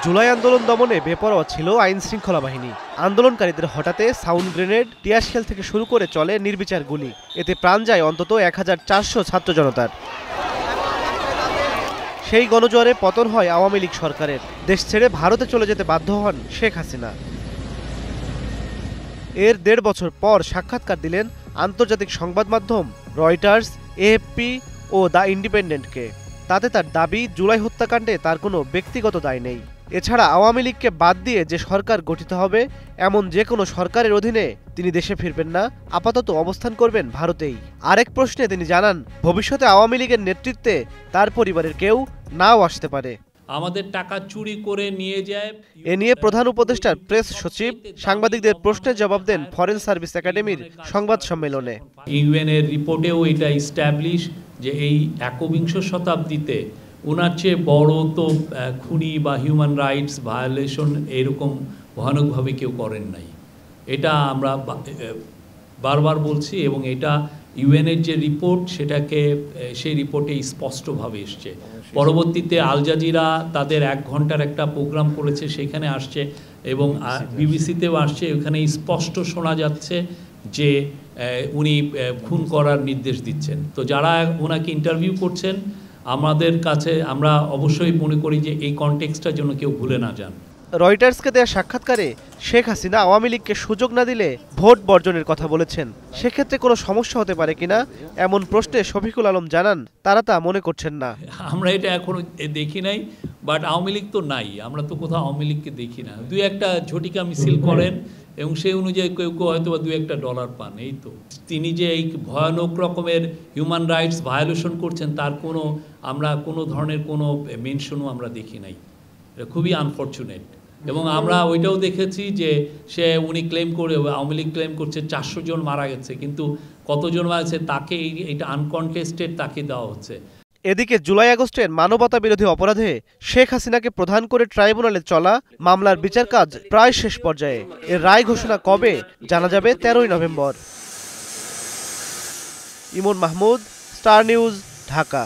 জুলাই আন্দোলন দমনে বেপরোয়া ছিল আইন শৃঙ্খলা বাহিনী। আন্দোলনকারীদের হঠাতে সাউন্ড গ্রেনেড, টিয়ার শেল থেকে শুরু করে চলে নির্বিচার গুলি। এতে প্রাণ যায় অন্তত ১,৪০০ ছাত্র জনতার। সেই গণজোয়ারে পতন হয় আওয়ামী লীগ সরকারের। দেশ ছেড়ে ভারতে চলে যেতে বাধ্য হন শেখ হাসিনা। এর ১.৫ বছর পর সাক্ষাৎকার দিলেন আন্তর্জাতিক সংবাদ মাধ্যম রয়টার্স, এএফপি ও দ্য ইন্ডিপেন্ডেন্টকে। তাতে তার দাবি, জুলাই হত্যাকাণ্ডে তার কোনো ব্যক্তিগত দায় নেই। এছাড়া আওয়ামী লীগকে বাদ দিয়ে যে সরকার গঠিত হবে, এমন যে কোনো সরকারের অধীনে তিনি দেশে ফিরবেন না, আপাতত অবস্থান করবেন ভারতেই। আরেক প্রশ্নে তিনি জানান, ভবিষ্যতে আওয়ামী লীগের নেতৃত্বে তার পরিবারের কেউ নাও আসতে পারে। আমাদের টাকা চুরি করে নিয়ে যায়। এ নিয়ে প্রধান উপদেষ্টার প্রেস সচিব সাংবাদিকদের প্রশ্নের জবাব দেন ফরেন সার্ভিস একাডেমির সংবাদ সম্মেলনে। ইউএনের রিপোর্টেও এটা ইস্টাবলিশ যে এই একবিংশ শতাব্দীতে ওনার চেয়ে বড় তো খুনি বা হিউম্যান রাইটস ভায়োলেশন এরকম ভয়ানকভাবে কেউ করেন নাই। এটা আমরা বারবার বলছি এবং এটা ইউএনের যে রিপোর্ট সেটাকে সেই রিপোর্টে স্পষ্টভাবে এসছে। পরবর্তীতে আল জাজিরা তাদের ১ ঘন্টার একটা প্রোগ্রাম করেছে, সেখানে আসছে এবং বিবিসিতেও আসছে। ওখানে স্পষ্ট শোনা যাচ্ছে যে উনি খুন করার নির্দেশ দিচ্ছেন। তো যারা ওনাকে ইন্টারভিউ করছেন, আমাদের কাছে আমরা অবশ্যই মনে করি যে এই কনটেক্সটটা যেন কেউ ভুলে না যান। রয়টার্সকে দেয়া সাক্ষাৎকারে শেখ হাসিনা আওয়ামী লীগকে সুযোগ না দিলে ভোট বর্জনের কথা বলেছেন। সেক্ষেত্রে কোনো সমস্যা হতে পারে কিনা এমন প্রশ্নে শফিকুল আলম জানান, তারা তা মনে করছেন না। আমরা এটা এখনো দেখি নাই, বাট আওয়ামী লীগ তো নাই, আমরা তো কোথাও আওয়ামী লীগকে দেখি না। দুই একটা ঝটিকা মিছিল করেন এবং সেই অনুযায়ী কেউ কেউ হয়তো বা $2 পান, এই তো। তিনি যে এই ভয়ানক রকমের হিউম্যান রাইটস ভায়োলেশন করছেন তার আমরা কোনো ধরনের কোনো মেনশনও আমরা দেখি নাই। এটা খুবই আনফর্চুনেট। এবং আমরা ওইটাও দেখেছি যে উনি ক্লেম করে, আওয়ামী লীগ ক্লেম করছে ৪০০ জন মারা গেছে, কিন্তু কতজন মারা গেছে তাকে এটা আনকনটেস্টেড তাকে দেওয়া হচ্ছে। এদিকে জুলাই আগস্টের মানবতা বিরোধী অপরাধে শেখ হাসিনাকে প্রধান করে ট্রাইব্যুনালে চলা মামলার বিচার কাজ প্রায় শেষ পর্যায়ে। এর রায় ঘোষণা কবে জানা যাবে ১৩ই নভেম্বর। ইমন মাহমুদ, স্টার নিউজ, ঢাকা।